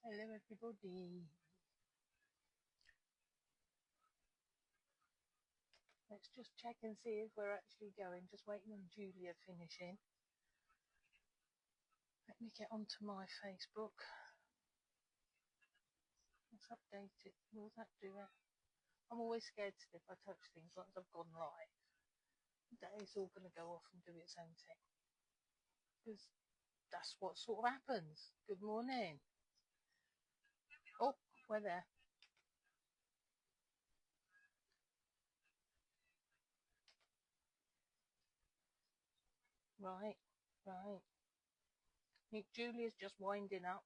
Hello everybody. Let's just check and see if we're actually going. Just waiting on Julia finishing. Let me get onto my Facebook. Let's update it. Will that do it? I'm always scared if I touch things once I've gone live, that it's all going to go off and do its own thing. Because that's what sort of happens. Good morning. Oh, we're there. Right. I think Julia's just winding up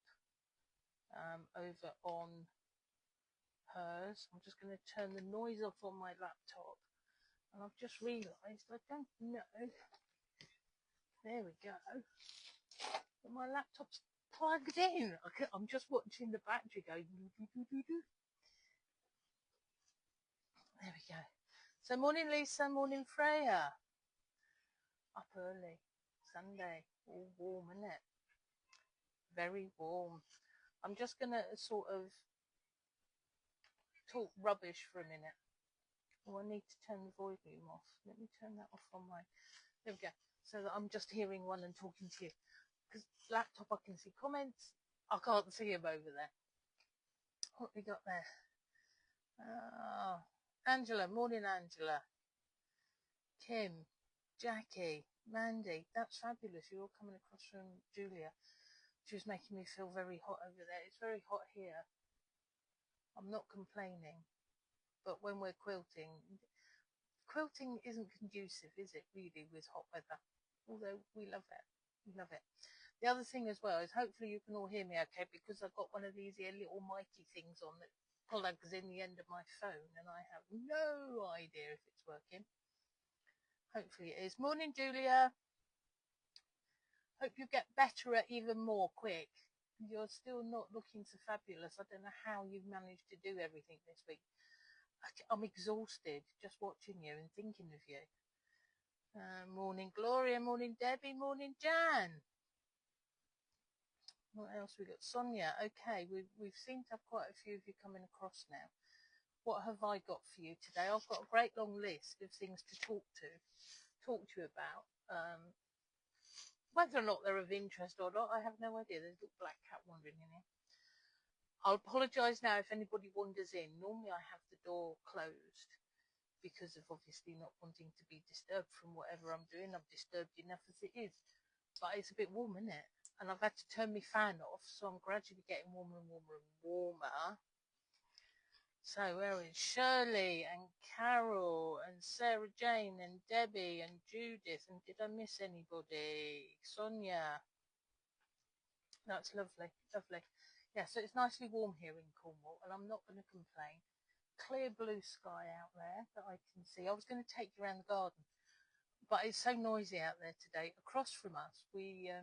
over on hers. I'm just going to turn the noise off on my laptop. And I've just realised I don't know. There we go. But my laptop's plugged in. I'm just watching the battery go. There we go. So morning Lisa, morning Freya. Up early. Sunday. All warm, isn't it? Very warm. I'm just going to sort of talk rubbish for a minute. Oh, I need to turn the volume off. Let me turn that off on my... There we go. So that I'm just hearing one and talking to you. Because laptop I can see comments. I can't see them over there. What we got there? Oh, Angela. Morning, Angela. Kim. Jackie. Mandy. That's fabulous. You're all coming across from Julia. She was making me feel very hot over there. It's very hot here. I'm not complaining. But when we're quilting isn't conducive, is it, really, with hot weather? Although we love it. We love it. The other thing as well is hopefully you can all hear me okay, because I've got one of these here little mighty things on that plugs in the end of my phone and I have no idea if it's working. Hopefully it is. Morning, Julia. Hope you get better at even more quick. You're still not looking so fabulous. I don't know how you've managed to do everything this week. I'm exhausted just watching you and thinking of you. Morning, Gloria. Morning, Debbie. Morning, Jan. What else we got? Sonia. Okay, we've seemed to have quite a few of you coming across now. What have I got for you today? I've got a great long list of things to talk to you about. Whether or not they're of interest or not, I have no idea. There's a little black cat wandering in here. I'll apologise now if anybody wanders in. Normally I have the door closed because of obviously not wanting to be disturbed from whatever I'm doing. I'm disturbed enough as it is. But it's a bit warm, isn't it? And I've had to turn my fan off, so I'm gradually getting warmer and warmer and warmer. So where is Shirley and Carol and Sarah Jane and Debbie and Judith? And did I miss anybody? Sonia. That's lovely, lovely. Yeah, so it's nicely warm here in Cornwall, and I'm not going to complain. Clear blue sky out there that I can see. I was going to take you around the garden, but it's so noisy out there today. Across from us, we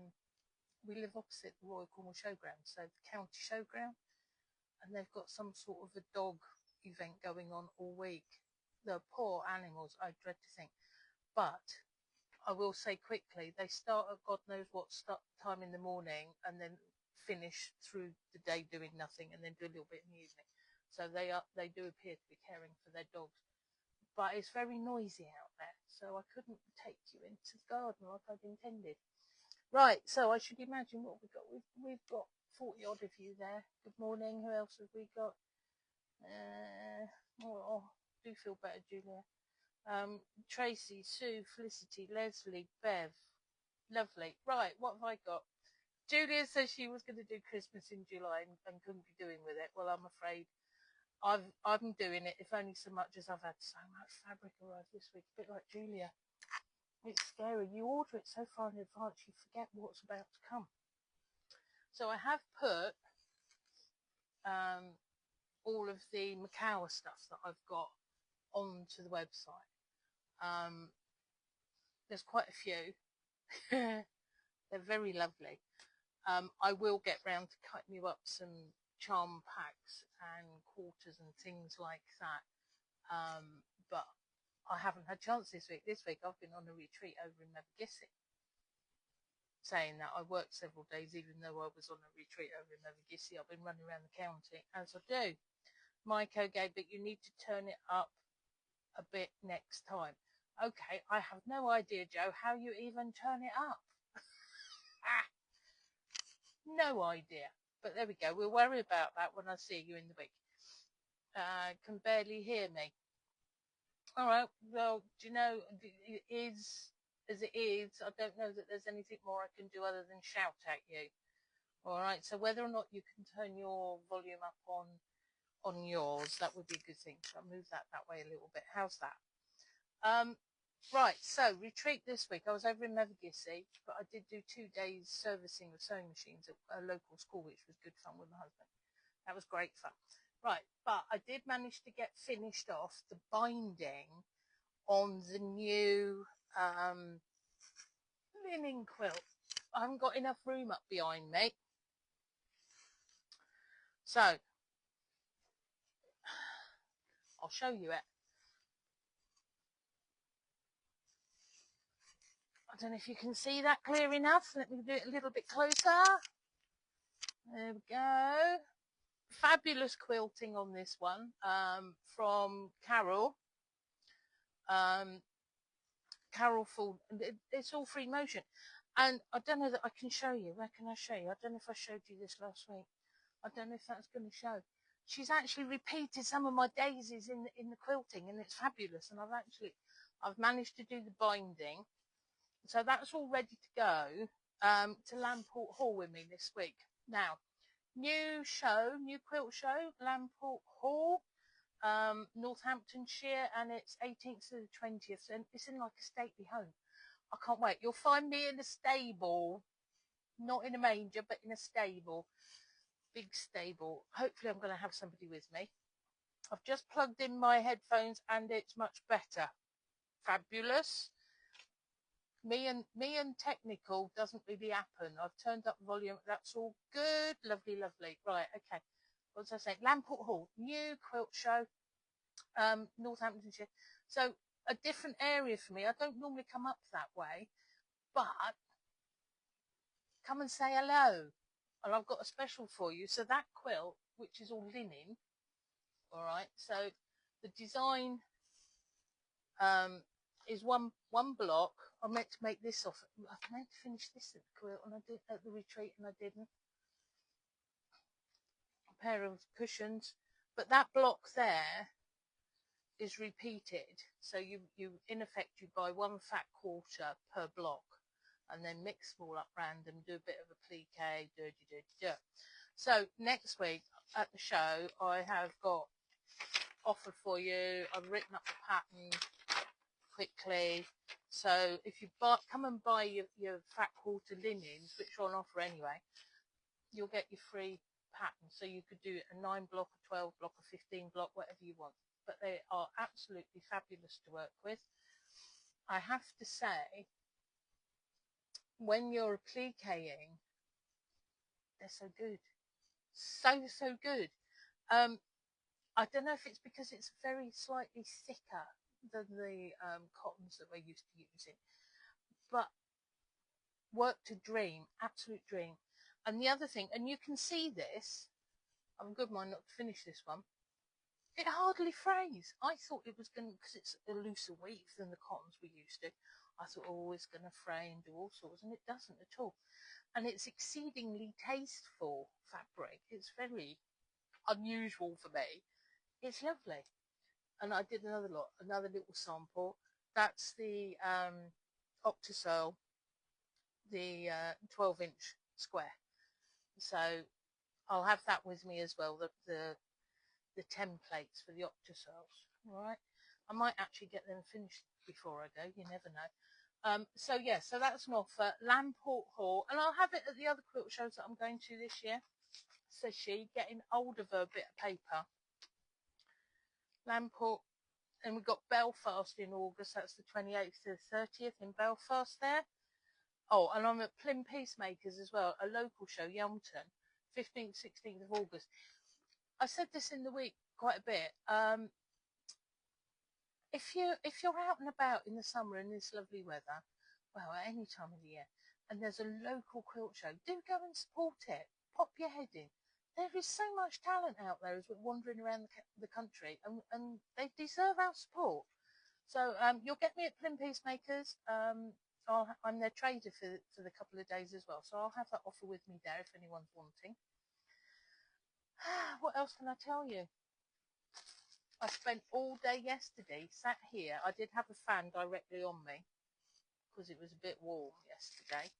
live opposite the Royal Cornwall Showground, so the county showground, and they've got some sort of a dog event going on all week. The poor animals, I dread to think. But I will say quickly, they start at God knows what time in the morning and then finish through the day doing nothing and then do a little bit in the evening. So they do appear to be caring for their dogs. But it's very noisy out there, so I couldn't take you into the garden like I'd intended. Right, so I should imagine what we've got. We've got 40 odd of you there. Good morning. Who else have we got? Do feel better, Julia. Tracy, Sue, Felicity, Leslie, Bev. Lovely. Right, what have I got? Julia says she was going to do Christmas in July and couldn't be doing with it. Well, I'm afraid I'm doing it, if only so much as I've had so much fabric arrive this week. A bit like Julia. It's scary. You order it so far in advance, you forget what's about to come. So I have put all of the Macawa stuff that I've got onto the website. There's quite a few. They're very lovely. I will get round to cutting you up some charm packs and quarters and things like that. But I haven't had a chance this week. This week I've been on a retreat over in Mevagissey. saying that, I worked several days, even though I was on a retreat over in Mevagissey. I've been running around the county, as I do. Maiko gave, but you need to turn it up a bit next time. Okay, I have no idea, Joe, how you even turn it up. No idea. But there we go. We'll worry about that when I see you in the week. Can barely hear me. All right. Well, do you know, it is as it is. I don't know that there's anything more I can do other than shout at you. All right. So whether or not you can turn your volume up on yours, that would be a good thing. So I'll move that way a little bit. How's that? Right, so retreat this week. I was over in Mevagissey, but I did do 2 days servicing of sewing machines at a local school, which was good fun with my husband. That was great fun. Right, but I did manage to get finished off the binding on the new linen quilt. I haven't got enough room up behind me. So, I'll show you it. I don't know if you can see that clear enough. Let me do it a little bit closer. There we go. Fabulous quilting on this one, from Carol. Carol Ford. It's all free motion. And I don't know that I can show you. Where can I show you? I don't know if I showed you this last week. I don't know if that's going to show. She's actually repeated some of my daisies in the quilting, and it's fabulous. And I've managed to do the binding. So that's all ready to go to Lamport Hall with me this week. Now, new quilt show, Lamport Hall, Northamptonshire, and it's 18th to the 20th, and it's in like a stately home. I can't wait. You'll find me in a stable, not in a manger, but in a stable, big stable. Hopefully I'm going to have somebody with me. I've just plugged in my headphones and it's much better. Fabulous. Me and technical doesn't really happen. I've turned up volume. That's all good. Lovely, lovely. Right, okay. What was I saying? Lamport Hall, new quilt show, Northamptonshire. So a different area for me. I don't normally come up that way, but come and say hello. And I've got a special for you. So that quilt, which is all linen, all right. So the design is one block. I meant to make this off. I meant to finish this at the quilt, and I did at the retreat, and I didn't. A pair of cushions, but that block there is repeated. So you in effect you buy 1 fat quarter per block, and then mix them all up random. Do a bit of a plique. So next week at the show, I have got offer for you. I've written up the pattern quickly. So if you come and buy your fat quarter linens, which are on offer anyway, you'll get your free pattern. So you could do a 9 block, a 12 block, a 15 block, whatever you want. But they are absolutely fabulous to work with. I have to say, when you're pliquing, they're so good. So good. I don't know if it's because it's very slightly thicker than the cottons that we're used to using, but worked a dream, absolute dream. And the other thing, and you can see this, I'm a good mind not to finish this one, it hardly frays. I thought it was going to, because it's a looser weave than the cottons we used to, I thought, oh, it's going to fray and do all sorts, and it doesn't at all. And it's exceedingly tasteful fabric. It's very unusual for me. It's lovely. And I did another little sample. That's the Octosearle, the 12-inch square. So I'll have that with me as well, the templates for the Octosearles. All right. I might actually get them finished before I go. You never know. So yeah, so that's an offer. Lamport Hall, and I'll have it at the other quilt shows that I'm going to this year. Says she, getting hold of her bit of paper. Lamport, and we've got Belfast in August. That's the 28th to the 30th in Belfast there. Oh, and I'm at Plym Peacemakers as well, a local show, Yelmton, 15th, 16th of August. I said this in the week quite a bit. If you're out and about in the summer in this lovely weather, well, at any time of the year, and there's a local quilt show. Do go and support it. Pop your head in. There is so much talent out there as we're wandering around the country, and they deserve our support. So you'll get me at Plym Peacemakers. I'm their trader for the couple of days as well, so I'll have that offer with me there if anyone's wanting. What else can I tell you? I spent all day yesterday sat here. I did have a fan directly on me because it was a bit warm yesterday.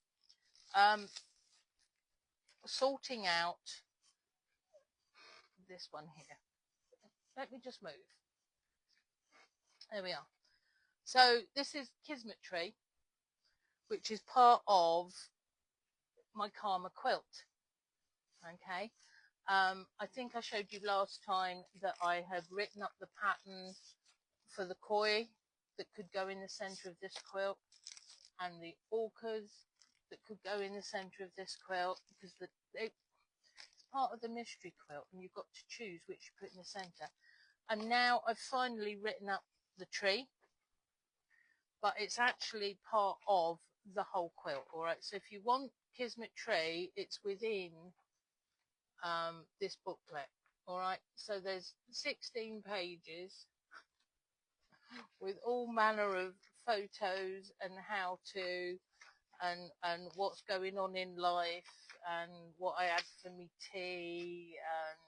Sorting out this one here. Let me just move. There we are. So this is Kismet Tree, which is part of my Karma quilt. Okay. I think I showed you last time that I had written up the pattern for the koi that could go in the centre of this quilt, and the orcas that could go in the centre of this quilt, because it's part of the mystery quilt and you've got to choose which you put in the centre. And now I've finally written up the tree, but it's actually part of the whole quilt. All right, so if you want Kismet Tree, it's within this booklet. All right, so there's 16 pages with all manner of photos and how to and what's going on in life and what I had for me tea and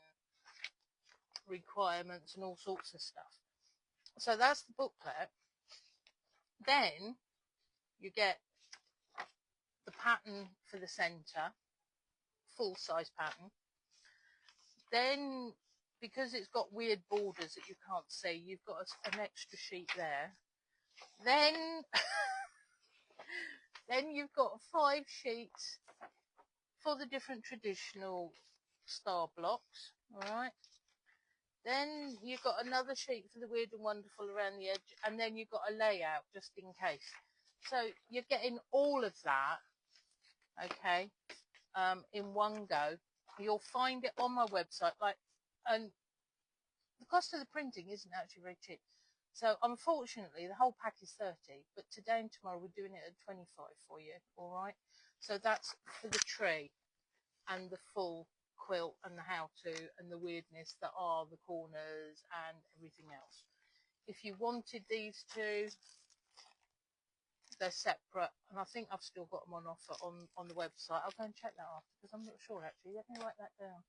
requirements and all sorts of stuff. So that's the booklet. Then you get the pattern for the centre, full size pattern. Then, because it's got weird borders that you can't see, you've got an extra sheet there. Then then you've got 5 sheets for the different traditional star blocks. All right. Then you've got another sheet for the weird and wonderful around the edge, and then you've got a layout just in case. So you're getting all of that, okay, in one go. You'll find it on my website. And the cost of the printing isn't actually very cheap. So unfortunately, the whole pack is 30, but today and tomorrow we're doing it at 25 for you. All right. So that's for the tree and the full quilt and the how-to and the weirdness that are the corners and everything else. If you wanted these two, they're separate, and I think I've still got them on offer on the website. I'll go and check that after, because I'm not sure actually. Let me write that down.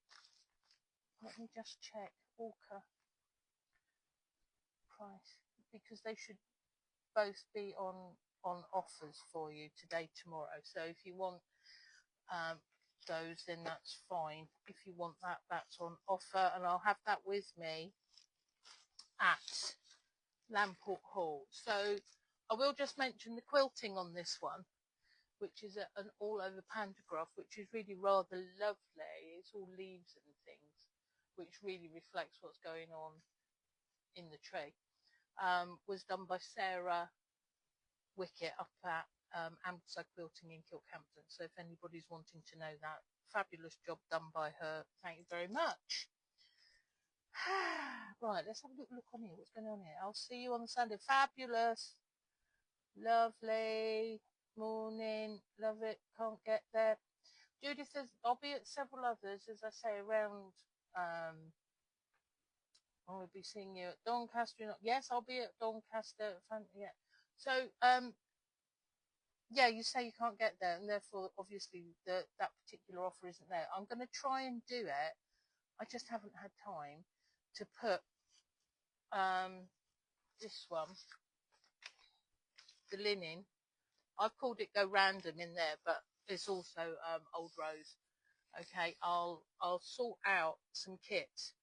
Let me just check Orca price, because they should both be on offers for you today, tomorrow. So if you want those, then that's fine. If you want that, that's on offer, and I'll have that with me at Lamport Hall. So I will just mention the quilting on this one, which is an all-over pantograph, which is really rather lovely. It's all leaves and things, which really reflects what's going on in the tree. Was done by Sarah Wickett up at Ambleside Quilting in Kilcampton. So if anybody's wanting to know that, fabulous job done by her. Thank you very much. Right, let's have a little look on here. What's going on here? I'll see you on Sunday. Fabulous. Lovely. Morning. Love it. Can't get there. Judith says, I'll be at several others, as I say, around. I'll be seeing you at Doncaster. Yes, I'll be at Doncaster. Yeah. So, yeah, you say you can't get there, and therefore, obviously, that particular offer isn't there. I'm going to try and do it. I just haven't had time to put this one, the linen. I've called it Go Random in there, but it's also Old Rose. Okay, I'll sort out some kits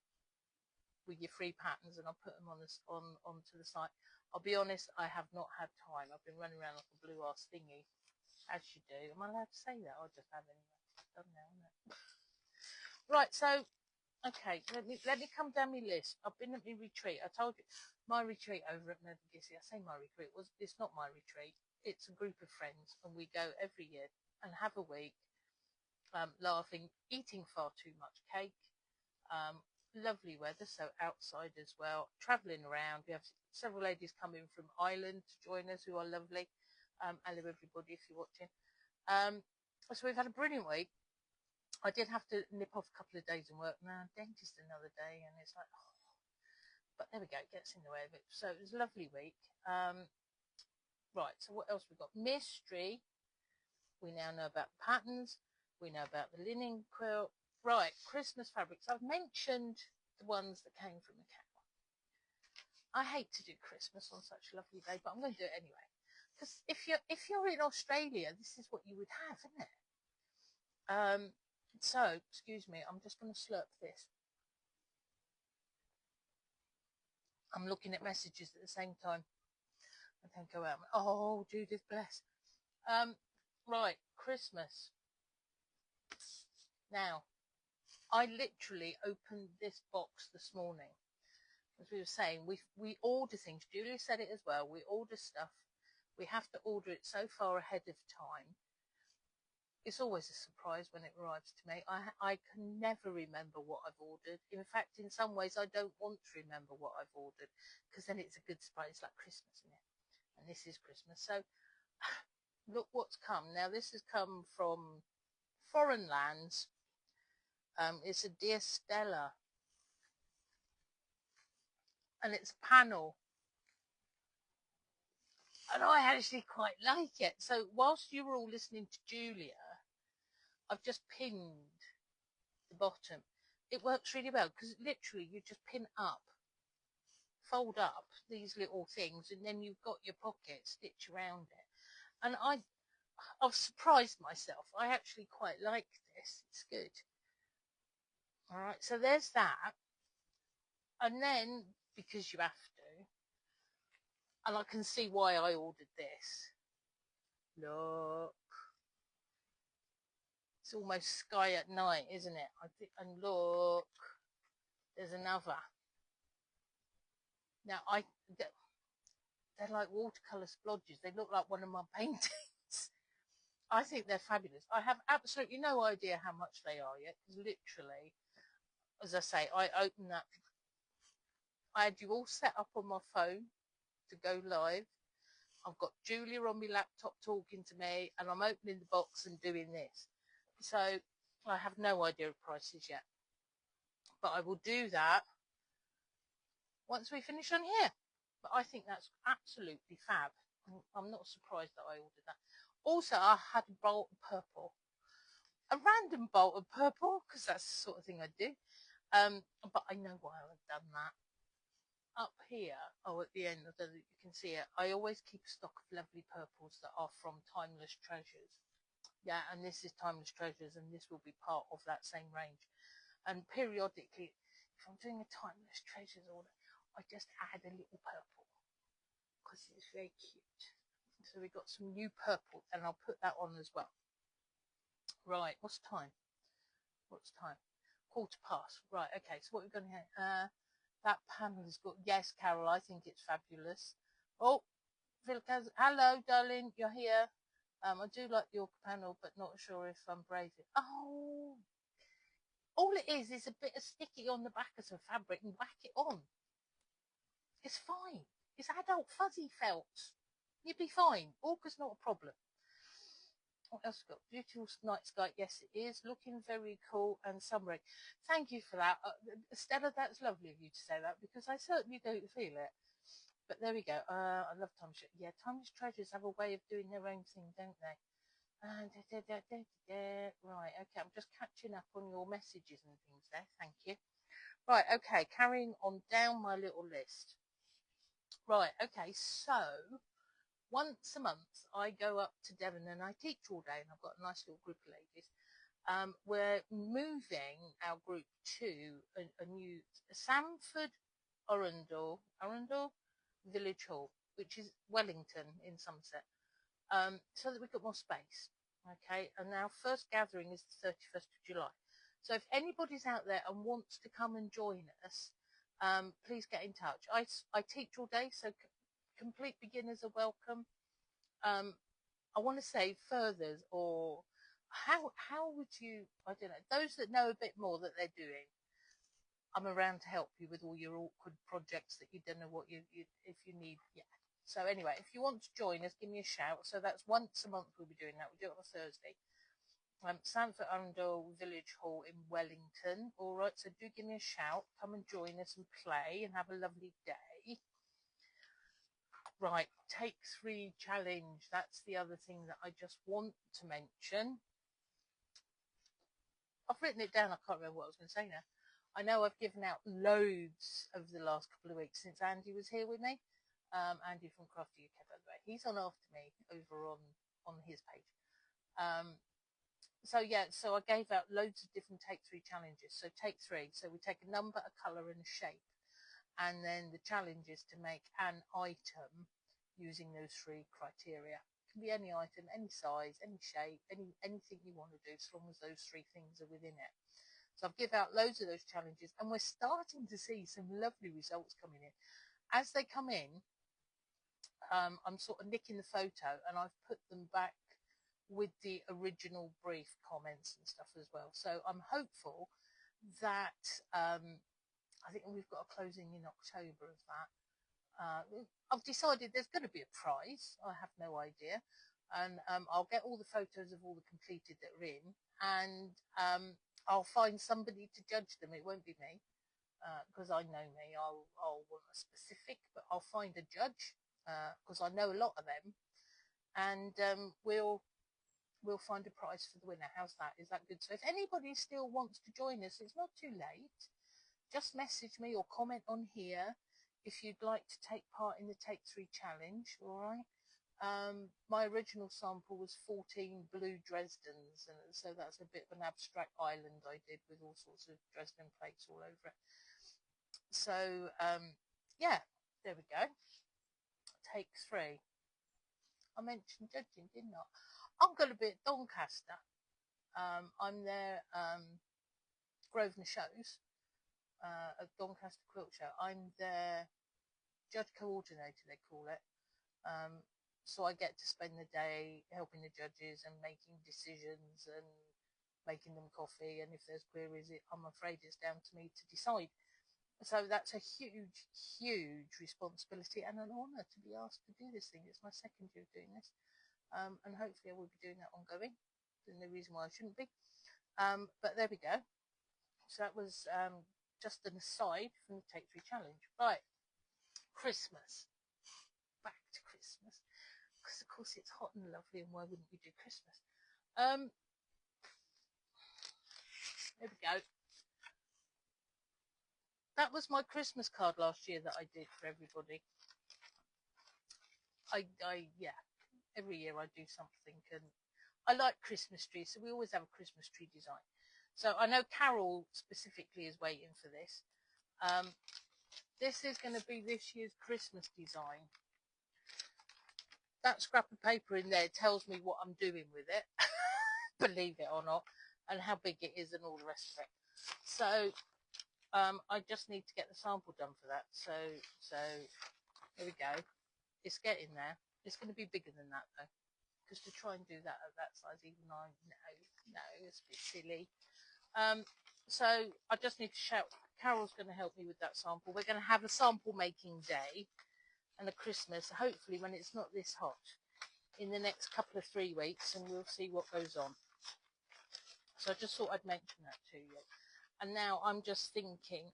with your free patterns, and I'll put them onto the site. I'll be honest, I have not had time. I've been running around like a blue ass thingy, as you do. Am I allowed to say that? I'll just have anyway. It's done now, isn't it? Right, so okay, let me come down my list. I've been at my retreat. I told you my retreat over at Nevagissy. I say my retreat, it's not my retreat. It's a group of friends, and we go every year and have a week, laughing, eating far too much cake. Lovely weather, so outside as well, travelling around. We have several ladies coming from Ireland to join us who are lovely. Hello everybody if you're watching. So we've had a brilliant week. I did have to nip off a couple of days in work. Now, dentist another day, and it's like, oh. But there we go, it gets in the way of it. So it was a lovely week. Right, so what else we got? Mystery. We now know about the patterns. We know about the linen quilt. Right, Christmas fabrics. I've mentioned the ones that came from the cow. I hate to do Christmas on such a lovely day, but I'm going to do it anyway. Because if you're in Australia, this is what you would have, isn't it? So, excuse me, I'm just going to slurp this. I'm looking at messages at the same time. I then go out. Oh, Judith, bless. Right, Christmas. Now, I literally opened this box this morning. As we were saying, we order things. Julie said it as well. We order stuff. We have to order it so far ahead of time. It's always a surprise when it arrives to me. I can never remember what I've ordered. In fact, in some ways, I don't want to remember what I've ordered because then it's a good surprise. It's like Christmas, isn't it? And this is Christmas. So look what's come. Now, this has come from foreign lands. It's a Dear Stella. And it's a panel. And I actually quite like it. So whilst you were all listening to Julia, I've just pinned the bottom. It works really well because literally you just pin up, fold up these little things, and then you've got your pocket stitch around it. And I've surprised myself. I actually quite like this. It's good. All right, so there's that. And then, because you have to, and I can see why I ordered this. Look. It's almost sky at night, isn't it? I think, and look, there's another. Now, they're like watercolour splodges. They look like one of my paintings. I think they're fabulous. I have absolutely no idea how much they are yet, because literally, as I say, I opened that. I had you all set up on my phone to go live. I've got Julia on my laptop talking to me, and I'm opening the box and doing this. So I have no idea of prices yet. But I will do that once we finish on here. But I think that's absolutely fab. I'm not surprised that I ordered that. Also, I had a bolt of purple. A random bolt of purple, because that's the sort of thing I do. But I know why I've done that. Up here, at the end, I don't know if you can see it, I always keep a stock of lovely purples that are from Timeless Treasures. Yeah, and this is Timeless Treasures, and this will be part of that same range. And periodically, if I'm doing a Timeless Treasures order, I just add a little purple because it's very cute. So we've got some new purple, and I'll put that on as well. Right, what's time? 1:15. Right, okay, so what we're going to hear, that panel has got, yes, Carol, I think it's fabulous. Oh, Philcaz, hello, darling, you're here. I do like the Orca panel, but not sure if I'm brave. Oh, all it is a bit of sticky on the back of some fabric and whack it on. It's fine. It's adult fuzzy felt. You'd be fine. Orca's not a problem. What else got? Beautiful night sky. Yes, it is. Looking very cool and summery. Thank you for that. Stella, that's lovely of you to say that because I certainly don't feel it. But there we go. I love Timeless. Yeah, Timeless Treasures have a way of doing their own thing, don't they? Right, okay. I'm just catching up on your messages and things there. Thank you. Right, okay. Carrying on down my little list. Right, okay. So once a month, I go up to Devon and I teach all day, and I've got a nice little group of ladies. We're moving our group to a new Samford Arundel Village Hall, which is Wellington in Somerset, so that we've got more space. Okay, and our first gathering is the 31st of July. So if anybody's out there and wants to come and join us, please get in touch. I teach all day, so complete beginners are welcome. I want to say furthers, or how would you, I don't know, those that know a bit more that they're doing, I'm around to help you with all your awkward projects that you don't know what you if you need. Yeah. So anyway, if you want to join us, give me a shout. So that's once a month we'll be doing that. We do it on a Thursday. Sanford Arundel Village Hall in Wellington. All right, so do give me a shout. Come and join us and play and have a lovely day. Right, take 3 challenge. That's the other thing that I just want to mention. I've written it down. I can't remember what I was going to say now. I know I've given out loads over the last couple of weeks since Andy was here with me. Andy from Crafty UK, by the way. He's on after me over on his page. So yeah, so I gave out loads of different take 3 challenges. So take 3. So we take a number, a colour and a shape. And then the challenge is to make an item using those 3 criteria. It can be any item, any size, any shape, anything you want to do, as long as those 3 things are within it. So I've given out loads of those challenges, and we're starting to see some lovely results coming in. As they come in, I'm sort of nicking the photo, and I've put them back with the original brief comments and stuff as well. So I'm hopeful that I think we've got a closing in October of that. I've decided there's going to be a prize. I have no idea. And I'll get all the photos of all the completed that are in, and I'll find somebody to judge them. It won't be me, because I know me. I'll want a specific, but I'll find a judge, because I know a lot of them, and we'll find a prize for the winner. How's that? Is that good? So if anybody still wants to join us, it's not too late. Just message me or comment on here if you'd like to take part in the Take 3 challenge, all right? My original sample was 14 blue Dresdens, and so that's a bit of an abstract island I did with all sorts of Dresden plates all over it. So, yeah, there we go. Take 3. I mentioned judging, didn't I? I'm going to be at Doncaster. I'm there, Grosvenor shows. At Doncaster Quiltshow. I'm their judge coordinator, they call it. So I get to spend the day helping the judges and making decisions and making them coffee. And if there's queries, I'm afraid it's down to me to decide. So that's a huge, huge responsibility and an honour to be asked to do this thing. It's my second year of doing this. And hopefully I will be doing that ongoing. There's no reason why I shouldn't be. But there we go. So that was just an aside from the Take 3 challenge. Right, Christmas. Back to Christmas. Because of course it's hot and lovely, and why wouldn't we do Christmas? There we go. That was my Christmas card last year that I did for everybody. Yeah, every year I do something, and I like Christmas trees, so we always have a Christmas tree design. So I know Carol specifically is waiting for this. This is going to be this year's Christmas design. That scrap of paper in there tells me what I'm doing with it, believe it or not, and how big it is and all the rest of it. So I just need to get the sample done for that. So there we go. It's getting there. It's going to be bigger than that though, because to try and do that at that size, even no, it's a bit silly. So I just need to shout. Carol's going to help me with that sample. We're going to have a sample making day and a Christmas, hopefully when it's not this hot, in the next couple of 3 weeks, and we'll see what goes on. So I just thought I'd mention that to you. And now I'm just thinking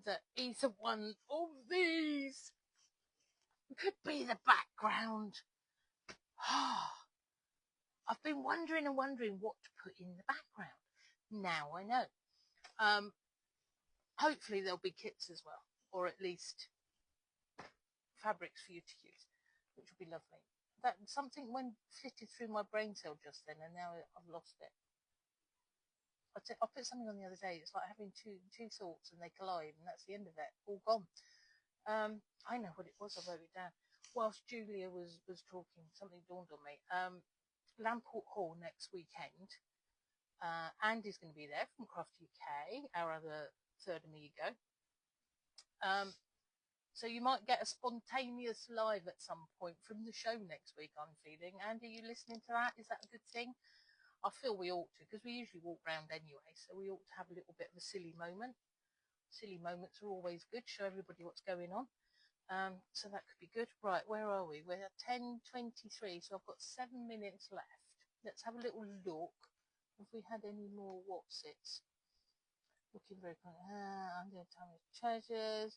that either one of these could be the background. I've been wondering and wondering what to put in the background. Now I know. Hopefully there'll be kits as well, or at least fabrics for you to use, which would be lovely. That something went flitted through my brain cell just then, and now I've lost it. I put something on the other day. It's like having two thoughts and they collide, and that's the end of it. All gone. I know what it was. I wrote it down whilst Julia was talking. Something dawned on me. Lamport Hall next weekend. Andy's going to be there from Craft UK, our other third Amigo. So you might get a spontaneous live at some point from the show next week, I'm feeling. Andy, are you listening to that? Is that a good thing? I feel we ought to, because we usually walk round anyway, so we ought to have a little bit of a silly moment. Silly moments are always good, show everybody what's going on. So that could be good. Right, where are we? We're at 10:23, so I've got 7 minutes left. Let's have a little look. Have we had any more whatsits? Looking very kind. Under time of treasures.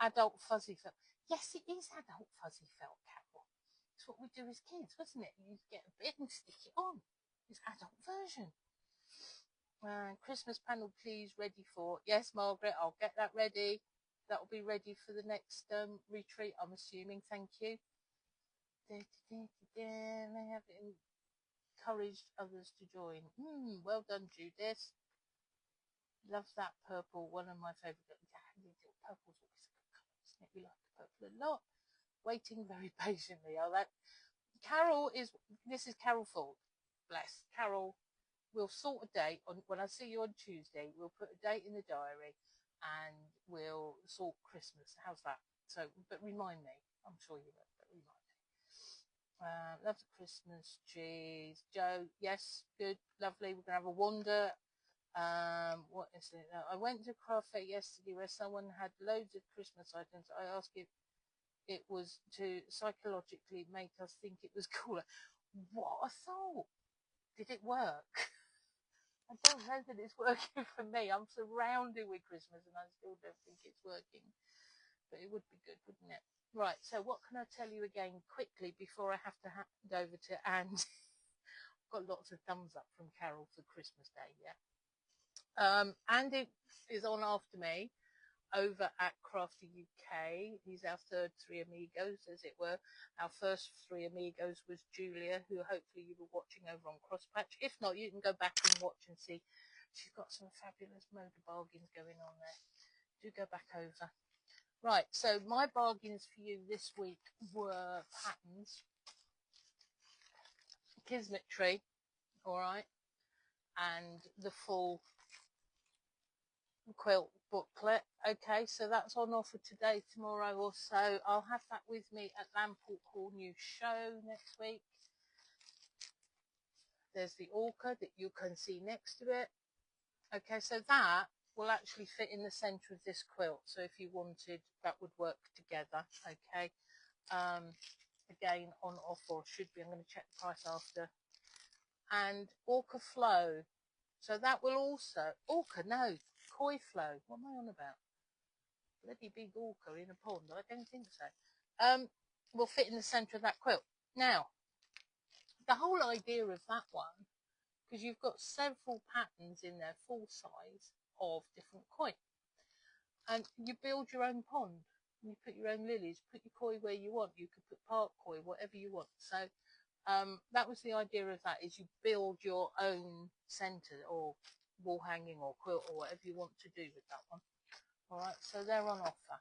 Adult fuzzy felt. Yes, it is adult fuzzy felt, Carol. It's what we do as kids, wasn't it? You get a bit and stick it on. It's adult version. Christmas panel, please, ready for. Yes, Margaret, I'll get that ready. That'll be ready for the next retreat, I'm assuming. Thank you. They have encouraged others to join. Well done, Judith. Love that purple, one of my favourite. Purple's always a good colour, isn't it? We like the purple a lot. Waiting very patiently. Oh, that Carol is. This is Carol Ford. Bless Carol. We'll sort a date on when I see you on Tuesday. We'll put a date in the diary, and we'll sort Christmas. How's that? So, but remind me. I'm sure you will. But remind me. Love the Christmas trees, Joe. Yes, good, lovely. We're gonna have a wander. What is it? I went to craft fair yesterday where someone had loads of Christmas items. I asked if it was to psychologically make us think it was cooler. What a thought! Did it work? I don't know that it's working for me. I'm surrounded with Christmas and I still don't think it's working. But it would be good, wouldn't it? Right, so what can I tell you again quickly before I have to hand over to Anne? Got lots of thumbs up from Carol for Christmas Day, yeah. Andy is on after me over at Crafty UK. He's our third three amigos, as it were. Our first three amigos was Julia, who hopefully you were watching over on Crosspatch. If not, you can go back and watch and see. She's got some fabulous motor bargains going on there. Do go back over. Right, so my bargains for you this week were patterns. Kismet Tree, all right, and the full quilt booklet. Okay, so that's on offer today, tomorrow or so. I'll have that with me at Lamport Hall new show next week. There's the Orca that you can see next to it. Okay, so that will actually fit in the center of this quilt, so if you wanted, that would work together. Okay, again on offer, or should be. I'm going to check the price after. And Orca Flow, so that will also Koi Flow. What am I on about? Bloody big orca in a pond. I don't think so. Will fit in the centre of that quilt. Now, the whole idea of that one, because you've got several patterns in there, full size, of different koi, and you build your own pond. You put your own lilies, put your koi where you want. You could put park koi, whatever you want. So that was the idea of that, is you build your own centre or wall hanging or quilt or whatever you want to do with that one. All right, so they're on offer.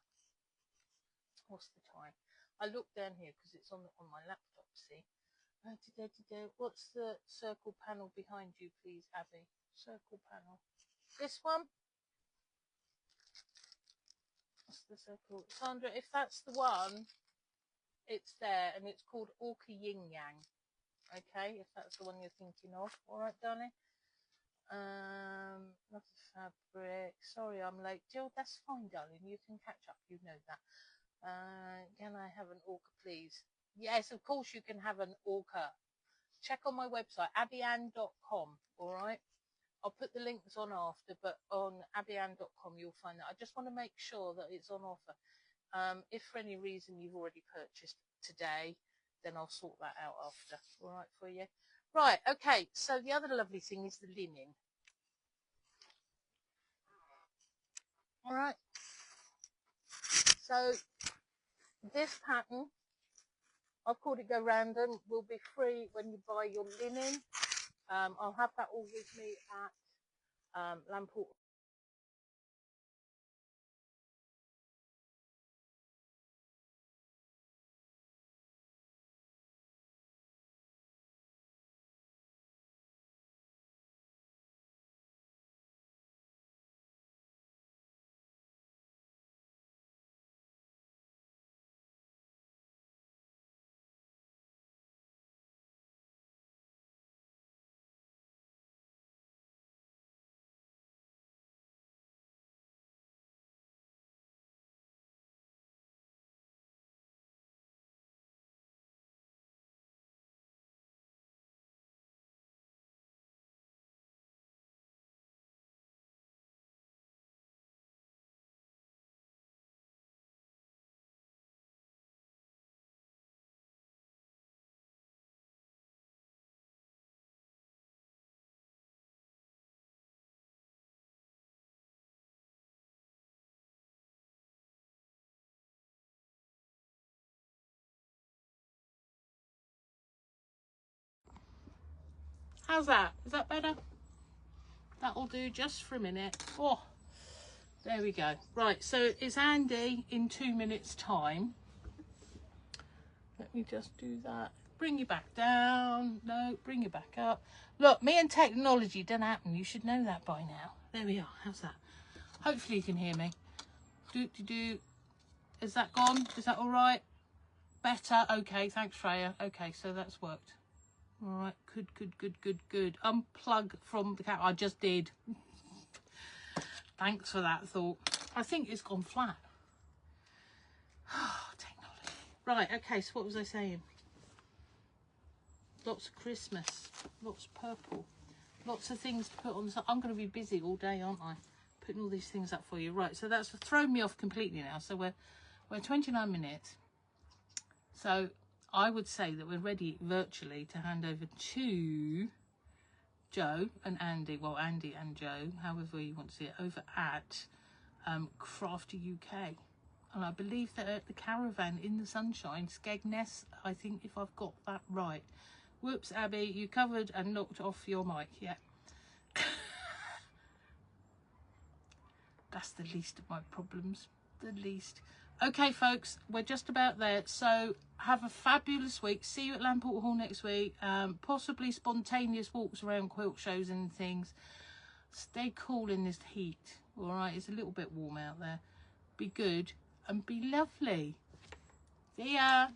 What's the time? I look down here because it's on my laptop, see. What's the circle panel behind you, please, Abby? Circle panel. This one? What's the circle? Sandra, if that's the one, it's there, and it's called Orca Ying-Yang. Okay, if that's the one you're thinking of. All right, darling. Not the fabric. Sorry, I'm late. Jill, that's fine, darling. You can catch up. You know that. Can I have an orca, please? Yes, of course you can have an orca. Check on my website, Abbieanne.com. All right. I'll put the links on after, but on Abbieanne.com you'll find that. I just want to make sure that it's on offer. If for any reason you've already purchased today, then I'll sort that out after. All right, for you. Right, okay, so the other lovely thing is the linen. All right, so this pattern, I've called it Go Random, will be free when you buy your linen. I'll have that all with me at Lamport How's that? Is that better? That'll do just for a minute. Oh, there we go. Right, so it's Andy in 2 minutes time. Let me just do that. Bring you back down. No, bring you back up. Look, me and technology don't happen. You should know that by now. There we are. How's that? Hopefully you can hear me. Do. Is that gone? Is that all right? Better? Okay, thanks, Freya. Okay, so that's worked. All right, good. Unplug from the camera. I just did. Thanks for that thought. I think it's gone flat. Technology. Right, okay, so what was I saying? Lots of Christmas, lots of purple, lots of things to put on the side. I'm going to be busy all day, aren't I? Putting all these things up for you. Right, so that's thrown me off completely now. So we're 29 minutes. So I would say that we're ready virtually to hand over to Joe and Andy. Well, Andy and Joe, however you want to see it, over at Crafty UK. And I believe they're at the Caravan in the Sunshine, Skegness, I think, if I've got that right. Whoops, Abby, you covered and knocked off your mic. Yeah. That's the least of my problems. The least. Okay, folks, we're just about there. So have a fabulous week. See you at Lamport Hall next week. Possibly spontaneous walks around quilt shows and things. Stay cool in this heat. All right, it's a little bit warm out there. Be good and be lovely. See ya.